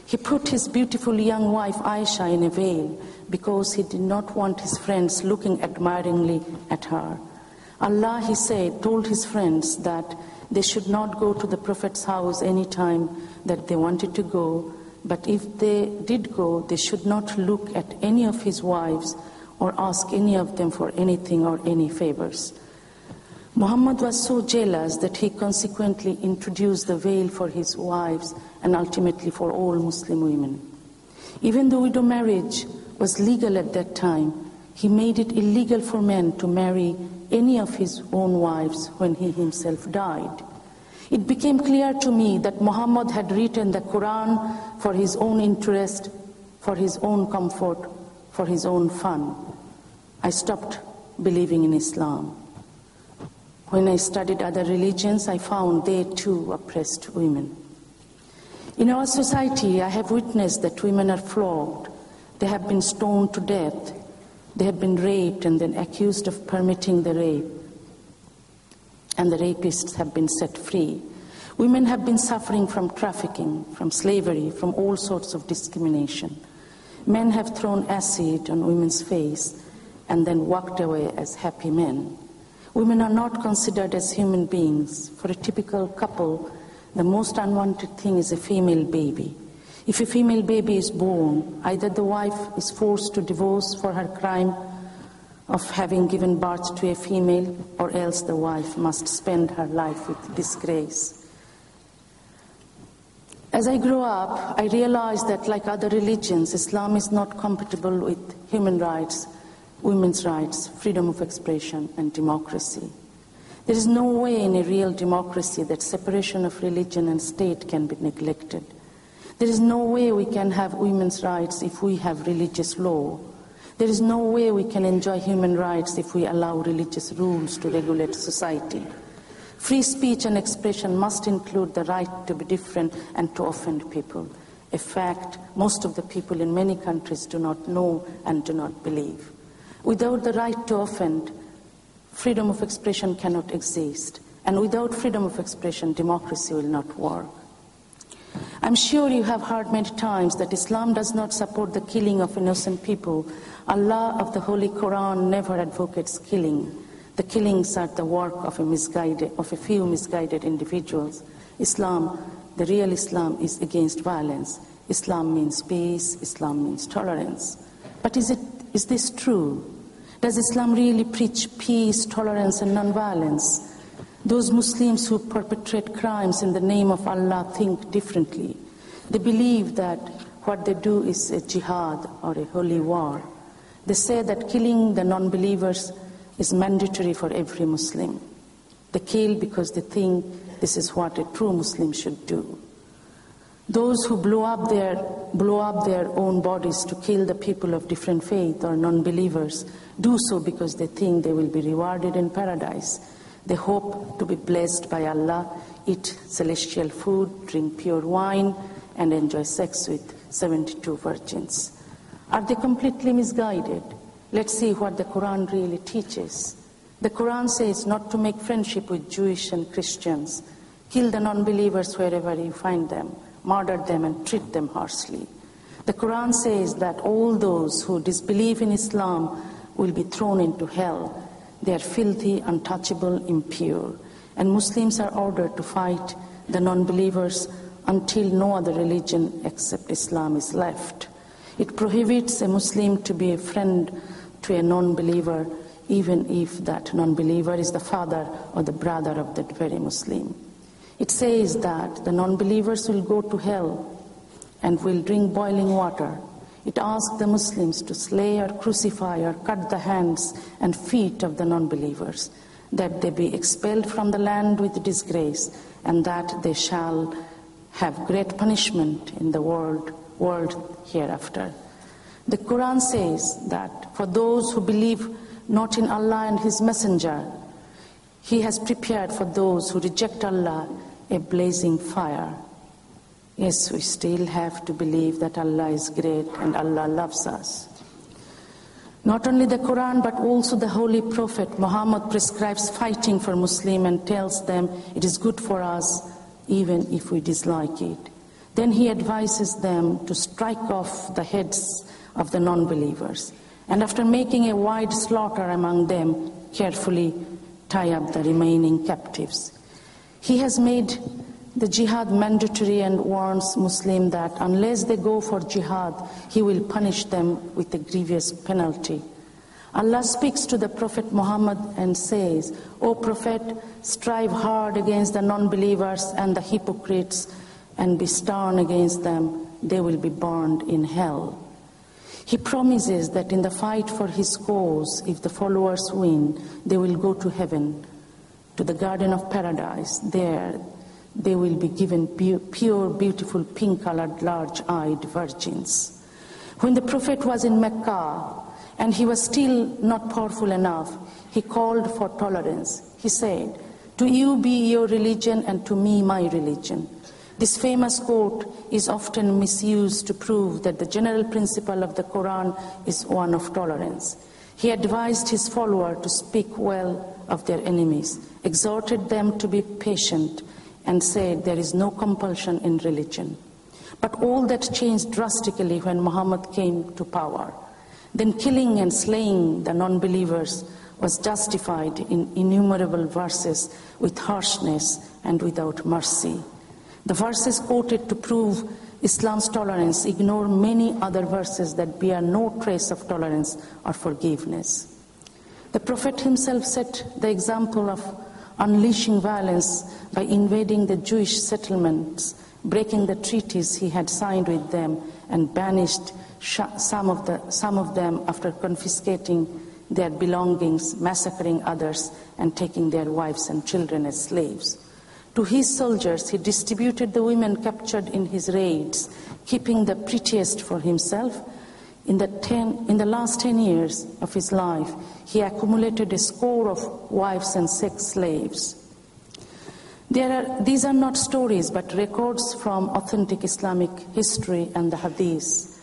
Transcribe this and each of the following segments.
He put his beautiful young wife Aisha in a veil because he did not want his friends looking admiringly at her. Allah, he said, told his friends that they should not go to the Prophet's house any time that they wanted to go, but if they did go, they should not look at any of his wives or ask any of them for anything or any favors. Muhammad was so jealous that he consequently introduced the veil for his wives and ultimately for all Muslim women. Even though widow marriage was legal at that time, he made it illegal for men to marry any of his own wives when he himself died. It became clear to me that Muhammad had written the Quran for his own interest, for his own comfort, for his own fun. I stopped believing in Islam. When I studied other religions, I found they too oppressed women. In our society, I have witnessed that women are flogged. They have been stoned to death. They have been raped and then accused of permitting the rape. And the rapists have been set free. Women have been suffering from trafficking, from slavery, from all sorts of discrimination. Men have thrown acid on women's face and then walked away as happy men. Women are not considered as human beings. For a typical couple, the most unwanted thing is a female baby. If a female baby is born, either the wife is forced to divorce for her crime of having given birth to a female, or else the wife must spend her life with disgrace. As I grew up, I realized that like other religions, Islam is not compatible with human rights, women's rights, freedom of expression, and democracy. There is no way in a real democracy that separation of religion and state can be neglected. There is no way we can have women's rights if we have religious law. There is no way we can enjoy human rights if we allow religious rules to regulate society. Free speech and expression must include the right to be different and to offend people. A fact most of the people in many countries do not know and do not believe. Without the right to offend, freedom of expression cannot exist. And without freedom of expression, democracy will not work. I'm sure you have heard many times that Islam does not support the killing of innocent people. Allah of the Holy Quran never advocates killing. The killings are the work of a few misguided individuals. Islam, the real Islam, is against violence. Islam means peace. Islam means tolerance. But is this true? Does Islam really preach peace, tolerance, and non-violence? Those Muslims who perpetrate crimes in the name of Allah think differently. They believe that what they do is a jihad or a holy war. They say that killing the non-believers is mandatory for every Muslim. They kill because they think this is what a true Muslim should do. Those who blow up their own bodies to kill the people of different faith or non-believers do so because they think they will be rewarded in paradise. They hope to be blessed by Allah, eat celestial food, drink pure wine, and enjoy sex with 72 virgins. Are they completely misguided? Let's see what the Quran really teaches. The Quran says not to make friendship with Jewish and Christians. Kill the non-believers wherever you find them. Murder them and treat them harshly. The Quran says that all those who disbelieve in Islam will be thrown into hell. They are filthy, untouchable, impure. And Muslims are ordered to fight the non-believers until no other religion except Islam is left. It prohibits a Muslim to be a friend to a non-believer, even if that non-believer is the father or the brother of that very Muslim. It says that the non-believers will go to hell and will drink boiling water. It asks the Muslims to slay or crucify or cut the hands and feet of the non-believers, that they be expelled from the land with disgrace, and that they shall have great punishment in the world hereafter. The Quran says that for those who believe not in Allah and His Messenger, He has prepared for those who reject Allah a blazing fire. Yes, we still have to believe that Allah is great and Allah loves us. Not only the Quran, but also the Holy Prophet Muhammad prescribes fighting for Muslims and tells them it is good for us even if we dislike it. Then he advises them to strike off the heads of the non-believers, and after making a wide slaughter among them, carefully tie up the remaining captives. He has made the jihad mandatory and warns Muslims that unless they go for jihad, he will punish them with a grievous penalty. Allah speaks to the Prophet Muhammad and says, "O Prophet, strive hard against the non-believers and the hypocrites and be stern against them. They will be burned in hell." He promises that in the fight for his cause, if the followers win, they will go to heaven, to the garden of paradise. There they will be given pure, beautiful, pink-colored, large-eyed virgins. When the Prophet was in Mecca, and he was still not powerful enough, he called for tolerance. He said, "To you be your religion and to me my religion." This famous quote is often misused to prove that the general principle of the Quran is one of tolerance. He advised his followers to speak well of their enemies, exhorted them to be patient, and said there is no compulsion in religion. But all that changed drastically when Muhammad came to power. Then killing and slaying the non-believers was justified in innumerable verses with harshness and without mercy. The verses quoted to prove Islam's tolerance ignore many other verses that bear no trace of tolerance or forgiveness. The Prophet himself set the example of unleashing violence by invading the Jewish settlements, breaking the treaties he had signed with them, and banished some of them after confiscating their belongings, massacring others, and taking their wives and children as slaves. To his soldiers, he distributed the women captured in his raids, keeping the prettiest for himself. In the last 10 years of his life, he accumulated a score of wives and sex slaves. These are not stories, but records from authentic Islamic history and the Hadith.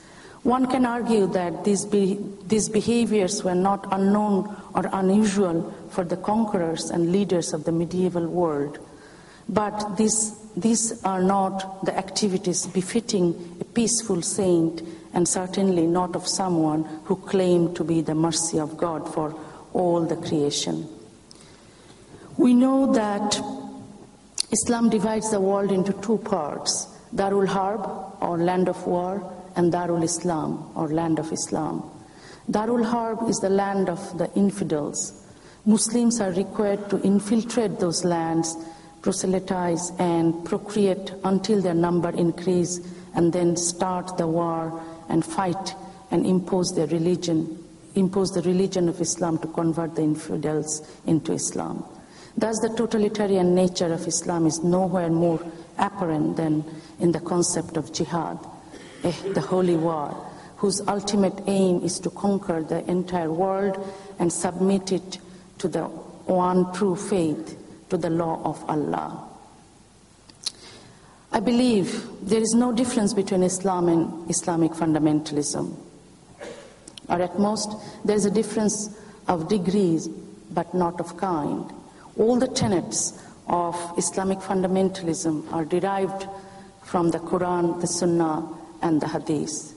One can argue that these behaviors were not unknown or unusual for the conquerors and leaders of the medieval world. But these are not the activities befitting a peaceful saint, and certainly not of someone who claimed to be the mercy of God for all the creation. We know that Islam divides the world into two parts, Darul Harb, or land of war, and Darul Islam, or land of Islam. Darul Harb is the land of the infidels. Muslims are required to infiltrate those lands, proselytize and procreate until their number increase, and then start the war and fight and impose the religion of Islam to convert the infidels into Islam. Thus, the totalitarian nature of Islam is nowhere more apparent than in the concept of jihad, the holy war, whose ultimate aim is to conquer the entire world and submit it to the one true faith, to the law of Allah. I believe there is no difference between Islam and Islamic fundamentalism. Or at most, there is a difference of degrees, but not of kind. All the tenets of Islamic fundamentalism are derived from the Quran, the Sunnah, and the Hadith.